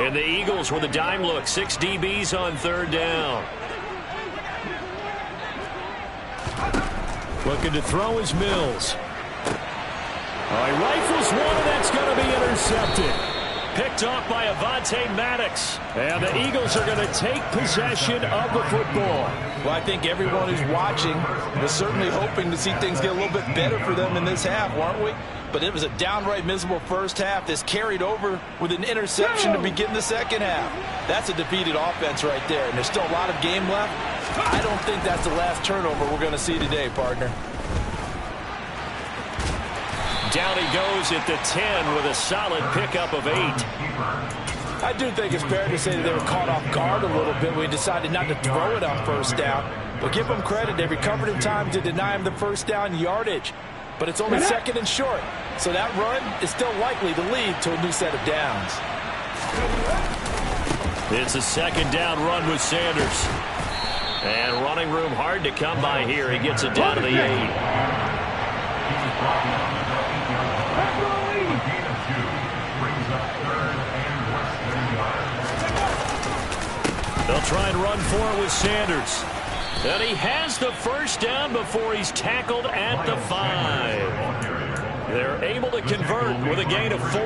And the Eagles with a dime look. 6 DBs on third down. Looking to throw is Mills. He rifles one, and that's going to be intercepted. Picked off by Avonte Maddox. And the Eagles are going to take possession of the football. Well, I think everyone who's watching was certainly hoping to see things get a little bit better for them in this half, weren't we? But it was a downright miserable first half. This carried over with an interception to begin the second half. That's a defeated offense right there, and there's still a lot of game left. I don't think that's the last turnover we're going to see today, partner. Down he goes at the 10 with a solid pickup of 8. I do think it's fair to say that they were caught off guard a little bit. We decided not to throw it on first down. But give them credit. They recovered in time to deny him the first down yardage. But it's only second and short. So that run is still likely to lead to a new set of downs. It's a second down run with Sanders. And running room hard to come by here. He gets it down to the 8. They'll try and run for it with Sanders. And he has the first down before he's tackled at the 5. They're able to convert with a gain of 4.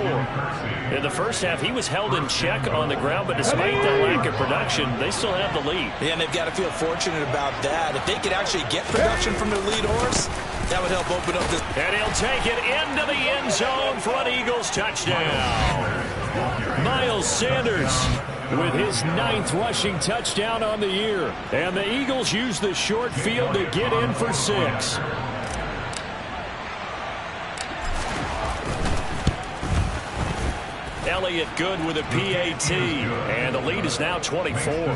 In the first half, he was held in check on the ground, but despite the lack of production, they still have the lead. Yeah, and they've got to feel fortunate about that. If they could actually get production from their lead horse, that would help open up this. And he'll take it into the end zone for an Eagles touchdown. Miles Sanders with his 9th rushing touchdown on the year. And the Eagles use the short field to get in for 6. Elliott good with a PAT. And the lead is now 24. Eagles 24,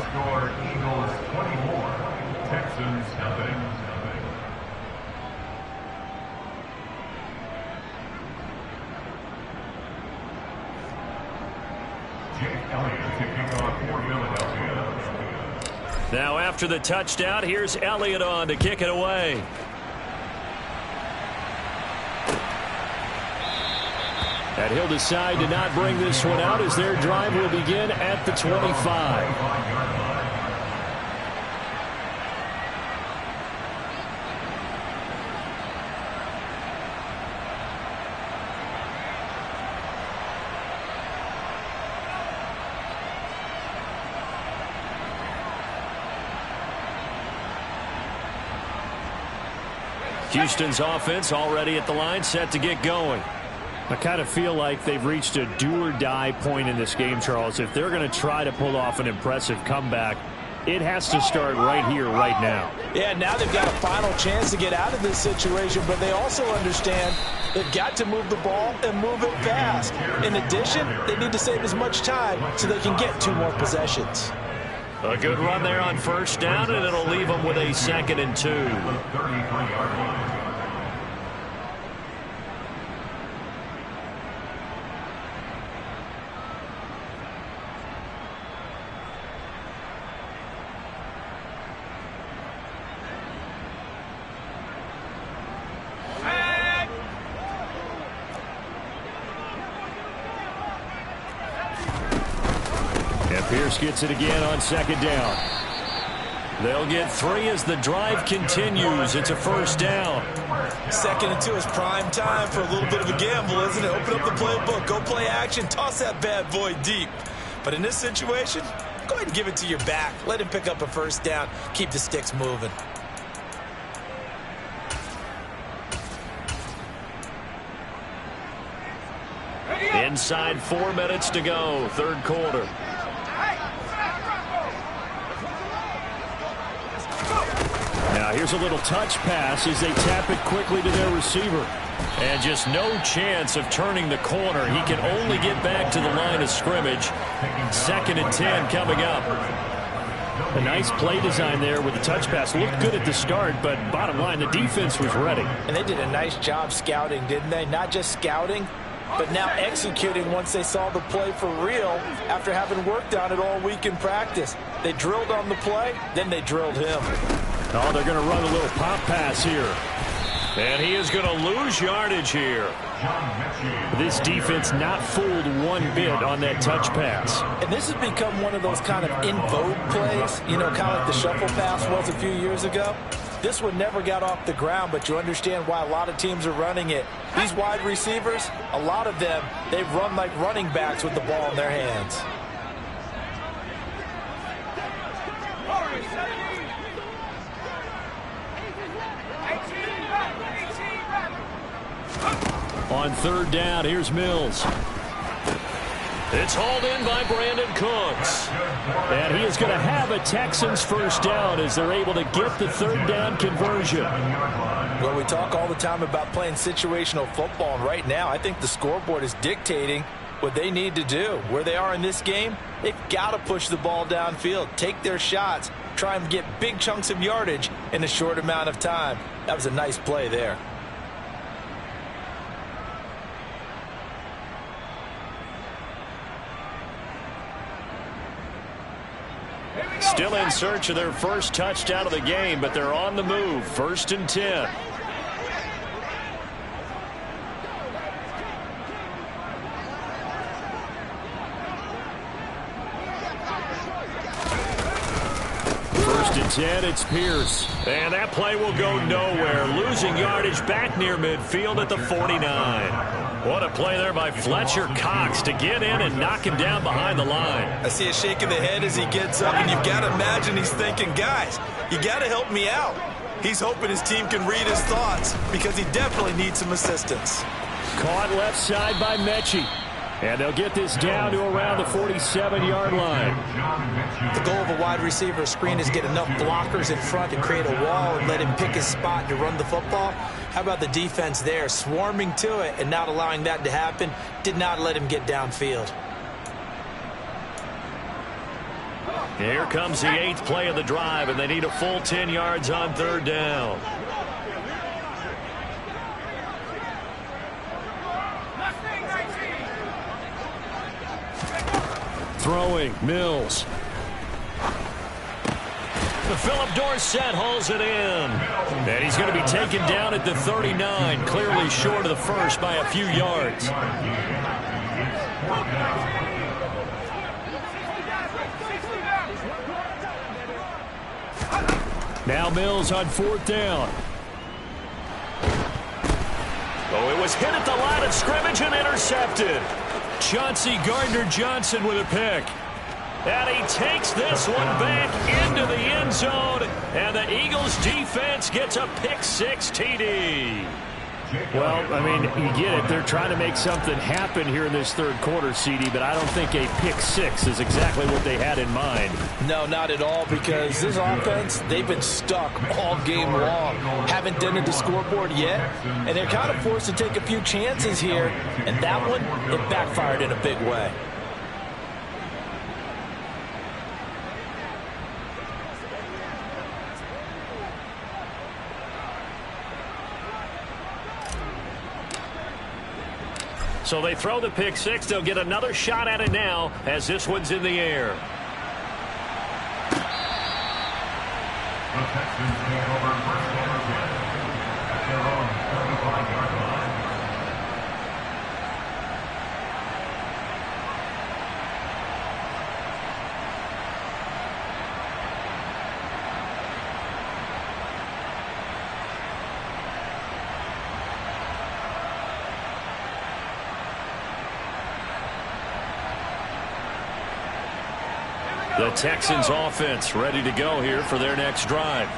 Texans nothing. Now after the touchdown, here's Elliott on to kick it away. And he'll decide to not bring this one out as their drive will begin at the 25. Houston's offense already at the line, set to get going. I kind of feel like they've reached a do-or-die point in this game, Charles. If they're going to try to pull off an impressive comeback, it has to start right here, right now. Yeah, now they've got a final chance to get out of this situation, but they also understand they've got to move the ball and move it fast. In addition, they need to save as much time so they can get 2 more possessions. A good run there on first down, and it'll leave them with a 2nd and 2. Pierce gets it again on 2nd down. They'll get 3 as the drive continues. It's a first down. 2nd and 2 is prime time for a little bit of a gamble, isn't it? Open up the playbook, go play action, toss that bad boy deep. But in this situation, go ahead and give it to your back. Let him pick up a first down. Keep the sticks moving. Inside 4 minutes to go, 3rd quarter. Now here's a little touch pass as they tap it quickly to their receiver. And just no chance of turning the corner. He can only get back to the line of scrimmage. 2nd and 10 coming up. A nice play design there with the touch pass. Looked good at the start, but bottom line, the defense was ready. And they did a nice job scouting, didn't they? Not just scouting, but now executing once they saw the play for real after having worked on it all week in practice. They drilled on the play, then they drilled him. Oh, they're going to run a little pop pass here. And he is going to lose yardage here. This defense not fooled one bit on that touch pass. And this has become one of those kind of in vogue plays, you know, kind of like the shuffle pass was a few years ago. This one never got off the ground, but you understand why a lot of teams are running it. These wide receivers, a lot of them, they run like running backs with the ball in their hands. On third down, here's Mills. It's hauled in by Brandon Cooks. And he is going to have a Texans first down as they're able to get the third down conversion. Well, we talk all the time about playing situational football, and right now I think the scoreboard is dictating what they need to do. Where they are in this game, they've got to push the ball downfield, take their shots, try and get big chunks of yardage in a short amount of time. That was a nice play there. Still in search of their first touchdown of the game, but they're on the move. 1st and 10. First and 10, it's Pierce. And that play will go nowhere. Losing yardage back near midfield at the 49. What a play there by Fletcher Cox to get in and knock him down behind the line. I see a shake of the head as he gets up, and you've got to imagine he's thinking, guys, you got to help me out. He's hoping his team can read his thoughts because he definitely needs some assistance. Caught left side by Mechie. And they'll get this down to around the 47-yard line. The goal of a wide receiver screen is get enough blockers in front to create a wall and let him pick his spot to run the football. How about the defense there, swarming to it and not allowing that to happen? Did not let him get downfield. Here comes the 8th play of the drive, and they need a full 10 yards on third down. Throwing, Mills. Philip Dorsett hauls it in. And he's going to be taken down at the 39, clearly short of the first by a few yards. Now Mills on 4th down. Oh, it was hit at the line of scrimmage and intercepted. Chauncey Gardner-Johnson with a pick. And he takes this one back into the end zone. And the Eagles defense gets a pick-6 TD. Well, I mean, you get it. They're trying to make something happen here in this third quarter, CD, but I don't think a pick-6 is exactly what they had in mind. No, not at all, because this offense, they've been stuck all game long. Haven't done it to scoreboard yet, and they're kind of forced to take a few chances here, and that one, it backfired in a big way. So they throw the pick-6. They'll get another shot at it now as this one's in the air. The Texans take over first and 10 at their own 35-yard line. The Texans offense ready to go here for their next drive.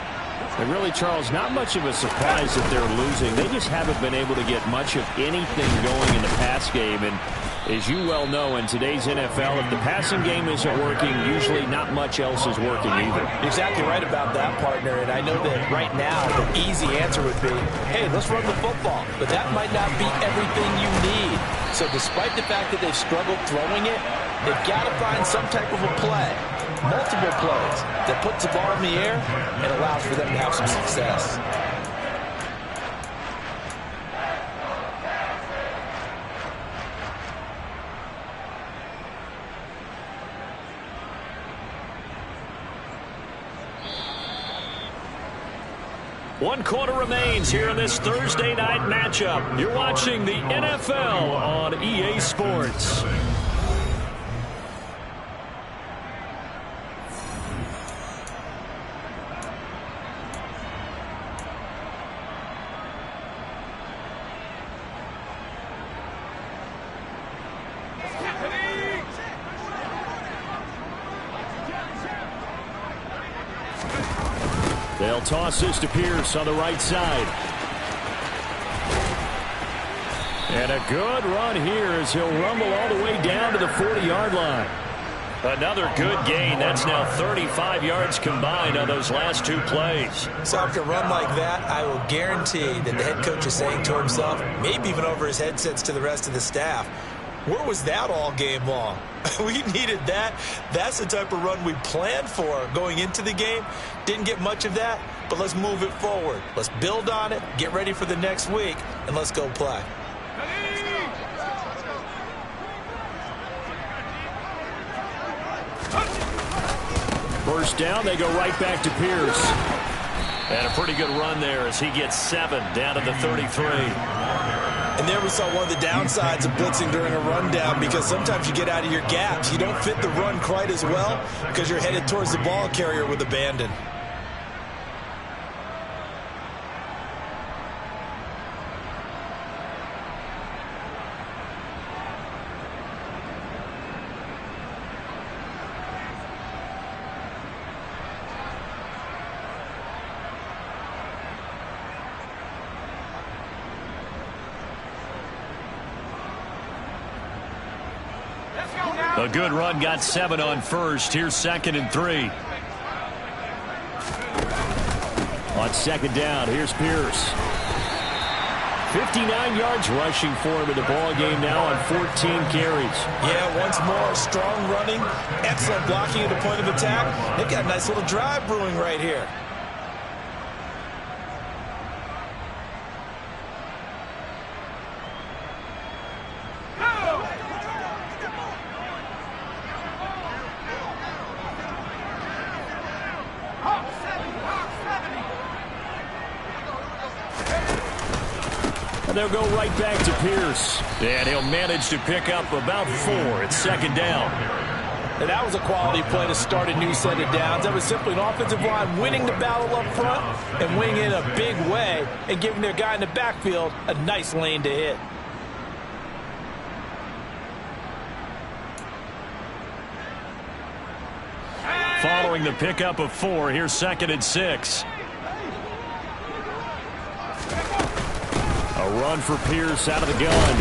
And really, Charles, not much of a surprise that they're losing. They just haven't been able to get much of anything going in the pass game. And as you well know, in today's NFL, if the passing game isn't working, usually not much else is working either. Exactly right about that, partner. And I know that right now the easy answer would be, hey, let's run the football. But that might not be everything you need. So despite the fact that they've struggled throwing it, they've got to find some type of a play, multiple plays, that puts the ball in the air and allows for them to have some success. 1 quarter remains here in this Thursday night matchup. You're watching the NFL on EA Sports. They'll toss this to Pierce on the right side. And a good run here as he'll rumble all the way down to the 40-yard line. Another good gain. That's now 35 yards combined on those last 2 plays. So after a run like that, I will guarantee that the head coach is saying to himself, maybe even over his headsets to the rest of the staff, where was that all game long? We needed that. That's the type of run we planned for going into the game. Didn't get much of that, but let's move it forward. Let's build on it, get ready for the next week, and let's go play. First down, they go right back to Pierce. And a pretty good run there as he gets 7 down to the 33. And there we saw one of the downsides of blitzing during a rundown, because sometimes you get out of your gaps. You don't fit the run quite as well because you're headed towards the ball carrier with abandon. A good run, got 7 on first. Here's 2nd and 3. On 2nd down, here's Pierce. 59 yards rushing for him in the ball game now on 14 carries. Yeah, once more, strong running, excellent blocking at the point of attack. They've got a nice little drive brewing right here. They'll go right back to Pierce. And he'll manage to pick up about 4 at 2nd down. And that was a quality play to start a new set of downs. That was simply an offensive line winning the battle up front and winning it in a big way and giving their guy in the backfield a nice lane to hit. Following the pickup of 4, here's 2nd and 6. A run for Pierce out of the gun.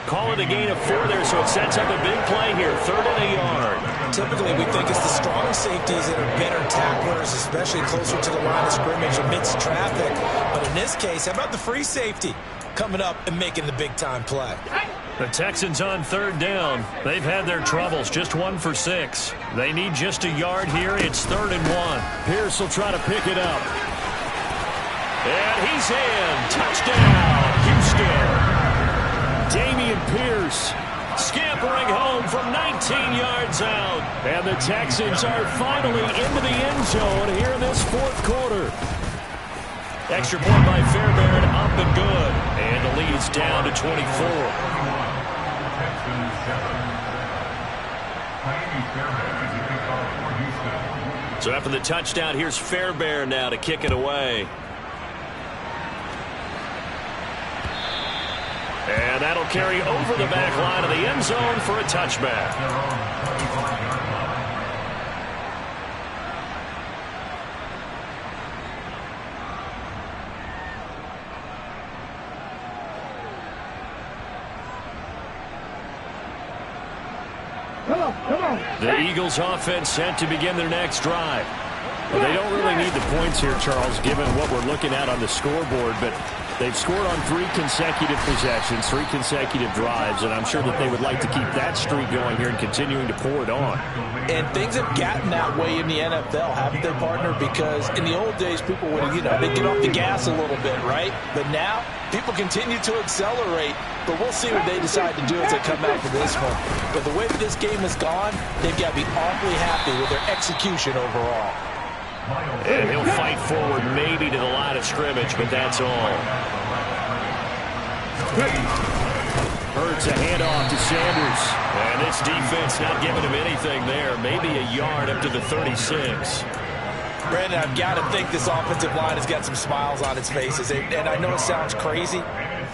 Call it a gain of 4 there, so it sets up a big play here. 3rd and a yard. Typically, we think it's the strong safeties that are better tacklers, especially closer to the line of scrimmage amidst traffic. But in this case, how about the free safety coming up and making the big-time play? The Texans on 3rd down. They've had their troubles, just 1 for 6. They need just a yard here. It's 3rd and 1. Pierce will try to pick it up. And he's in. Touchdown, Houston. Damian Pierce scampering home from 19 yards out. And the Texans are finally into the end zone here in this 4th quarter. Extra point by Fairbairn, up and good. And the lead is down to 24. So after the touchdown, here's Fairbairn now to kick it away. And that'll carry over the back line of the end zone for a touchback. The Eagles offense set to begin their next drive. Well, they don't really need the points here, Charles, given what we're looking at on the scoreboard, but they've scored on 3 consecutive possessions, 3 consecutive drives, and I'm sure that they would like to keep that streak going here and continuing to pour it on. And things have gotten that way in the NFL, haven't they, partner? Because in the old days, people would, they'd get off the gas a little bit, right? But now, people continue to accelerate, but we'll see what they decide to do as they come out for this one. But the way that this game has gone, they've got to be awfully happy with their execution overall. And he'll fight forward maybe to the line of scrimmage, but that's all. Hurts a handoff to Sanders. And this defense not giving him anything there. Maybe a yard up to the 36. Brandon, I've got to think this offensive line has got some smiles on its faces. And I know it sounds crazy,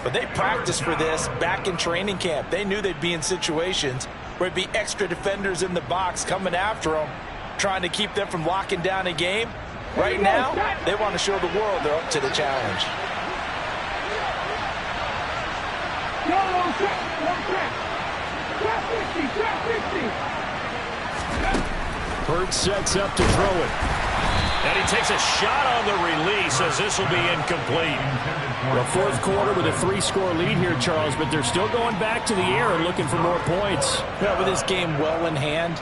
but they practiced for this back in training camp. They knew they'd be in situations where there'd be extra defenders in the box coming after them, trying to keep them from locking down a game. Right now, they want to show the world they're up to the challenge. Hurts sets up to throw it. And he takes a shot on the release as this will be incomplete. The fourth quarter with a 3-score lead here, Charles, but they're still going back to the air and looking for more points. Yeah, with this game well in hand,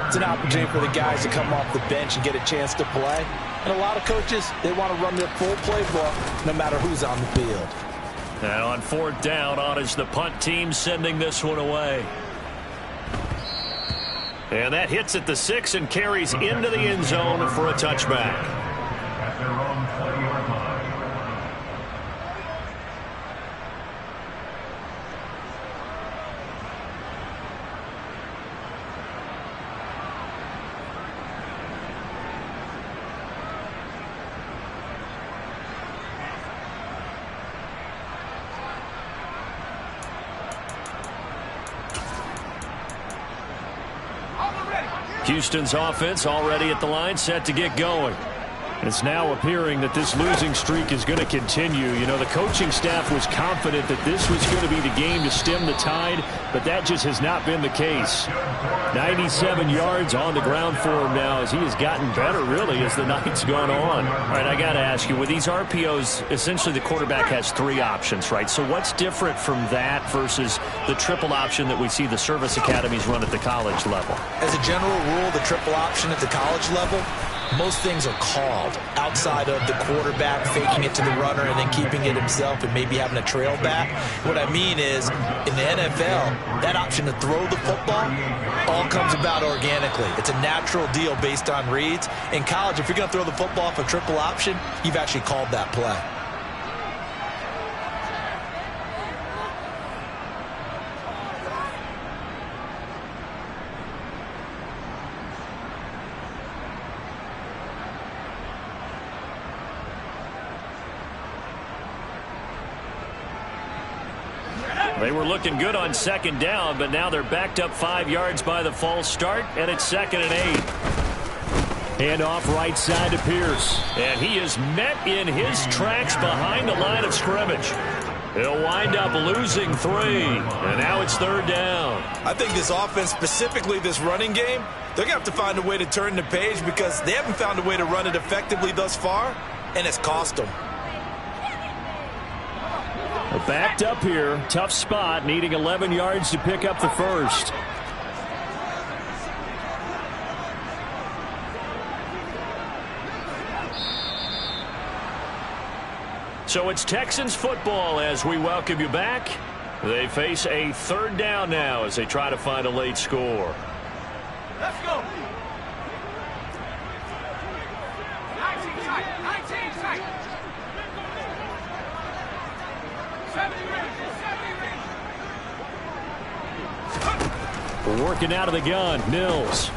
it's an opportunity for the guys to come off the bench and get a chance to play. And a lot of coaches, they want to run their full playbook no matter who's on the field. And on fourth down, on is the punt team sending this one away. And that hits at the 6 and carries into the end zone for a touchback. At their own 20-yard line. Houston's offense already at the line, set to get going. It's now appearing that this losing streak is going to continue. You know, the coaching staff was confident that this was going to be the game to stem the tide, but that just has not been the case. 97 yards on the ground for him now as he has gotten better, really, as the night's gone on. All right, I got to ask you, with these RPOs, essentially the quarterback has 3 options, right? So what's different from that versus the triple option that we see the service academies run at the college level? As a general rule, the triple option at the college level, most things are called outside of the quarterback faking it to the runner and then keeping it himself and maybe having a trail back. What I mean is, in the NFL, that option to throw the football all comes about organically. It's a natural deal based on reads. In college, if you're going to throw the football off a triple option, you've actually called that play. They were looking good on second down, but now they're backed up 5 yards by the false start, and it's 2nd and 8. Hand off right side to Pierce. And he is met in his tracks behind the line of scrimmage. He'll wind up losing 3, and now it's 3rd down. I think this offense, specifically this running game, they're going to have to find a way to turn the page because they haven't found a way to run it effectively thus far, and it's cost them. Backed up here, tough spot, needing 11 yards to pick up the first. So it's Texans football as we welcome you back. They face a 3rd down now as they try to find a late score. Let's go. 19 tight. We're working out of the gun. Mills.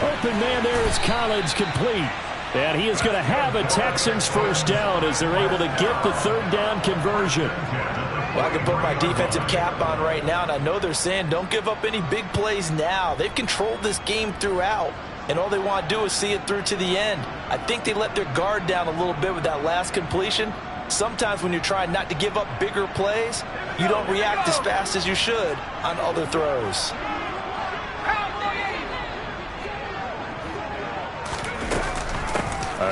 Open man there is Collins, complete. And he is going to have a Texans first down as they're able to get the 3rd down conversion. Well, I can put my defensive cap on right now, and I know they're saying don't give up any big plays now. They've controlled this game throughout, and all they want to do is see it through to the end. I think they let their guard down a little bit with that last completion. Sometimes when you're trying not to give up bigger plays, you don't react as fast as you should on other throws.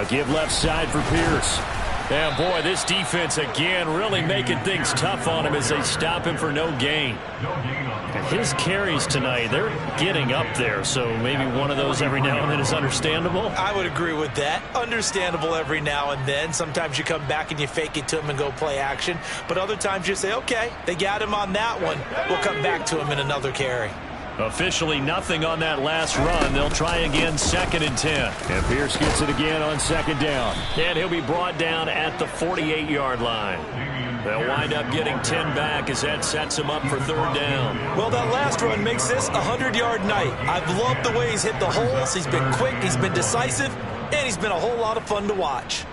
Give left side for Pierce. And boy, this defense again really making things tough on him as they stop him for no gain. And his carries tonight, they're getting up there, so maybe one of those every now and then is understandable. I would agree with that. Understandable every now and then. Sometimes you come back and you fake it to him and go play action. But other times you say, okay, they got him on that one. We'll come back to him in another carry. Officially nothing on that last run. They'll try again, 2nd and 10. And Pierce gets it again on 2nd down. And he'll be brought down at the 48-yard line. They'll wind up getting 10 back as that sets him up for 3rd down. Well, that last run makes this a 100-yard night. I've loved the way he's hit the holes. He's been quick, he's been decisive, and he's been a whole lot of fun to watch.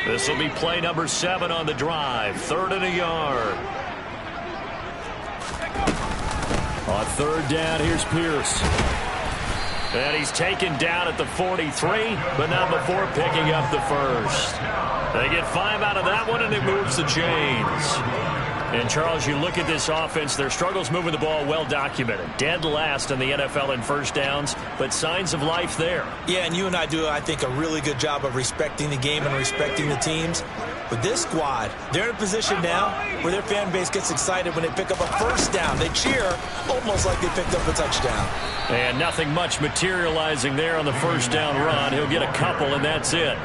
This will be play number 7 on the drive. 3rd and a yard. On 3rd down, here's Pierce. And he's taken down at the 43, but not before picking up the first. They get 5 out of that one, and it moves the chains. And, Charles, you look at this offense, their struggles moving the ball well documented. Dead last in the NFL in first downs, but signs of life there. Yeah, and you and I do, I think, a really good job of respecting the game and respecting the teams. But this squad, they're in a position now where their fan base gets excited when they pick up a first down. They cheer almost like they picked up a touchdown. And nothing much materializing there on the first down run. He'll get a couple, and that's it.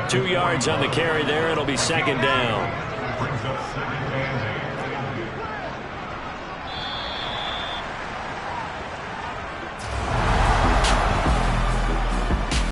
2 yards on the carry there. It'll be 2nd down. Brings up 2nd and 10.